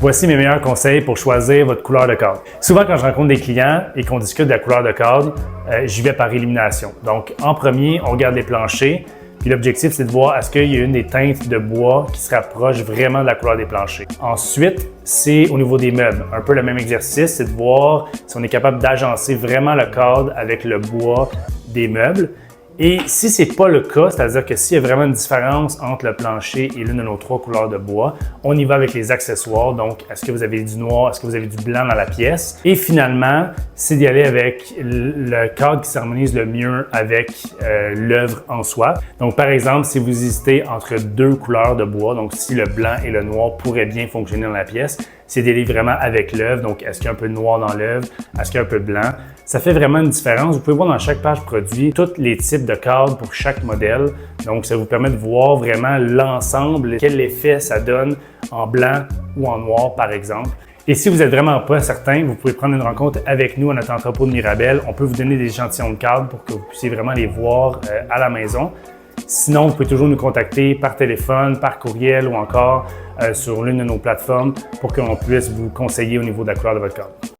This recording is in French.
Voici mes meilleurs conseils pour choisir votre couleur de cadre. Souvent, quand je rencontre des clients et qu'on discute de la couleur de cadre, j'y vais par élimination. Donc, en premier, on regarde les planchers. Puis l'objectif, c'est de voir est-ce qu'il y a une des teintes de bois qui se rapproche vraiment de la couleur des planchers. Ensuite, c'est au niveau des meubles. Un peu le même exercice, c'est de voir si on est capable d'agencer vraiment le cadre avec le bois des meubles. Et si ce n'est pas le cas, c'est-à-dire que s'il y a vraiment une différence entre le plancher et l'une de nos trois couleurs de bois, on y va avec les accessoires. Donc, est-ce que vous avez du noir, est-ce que vous avez du blanc dans la pièce? Et finalement, c'est d'y aller avec le cadre qui s'harmonise le mieux avec l'œuvre en soi. Donc, par exemple, si vous hésitez entre deux couleurs de bois, donc si le blanc et le noir pourraient bien fonctionner dans la pièce, c'est d'y aller vraiment avec l'œuvre. Donc, est-ce qu'il y a un peu de noir dans l'œuvre? Est-ce qu'il y a un peu de blanc? Ça fait vraiment une différence. Vous pouvez voir dans chaque page produit tous les types de cadres pour chaque modèle. Donc, ça vous permet de voir vraiment l'ensemble, quel effet ça donne en blanc ou en noir, par exemple. Et si vous n'êtes vraiment pas certain, vous pouvez prendre une rencontre avec nous à notre entrepôt de Mirabel. On peut vous donner des échantillons de cadres pour que vous puissiez vraiment les voir à la maison. Sinon, vous pouvez toujours nous contacter par téléphone, par courriel ou encore sur l'une de nos plateformes pour qu'on puisse vous conseiller au niveau de la couleur de votre cadre.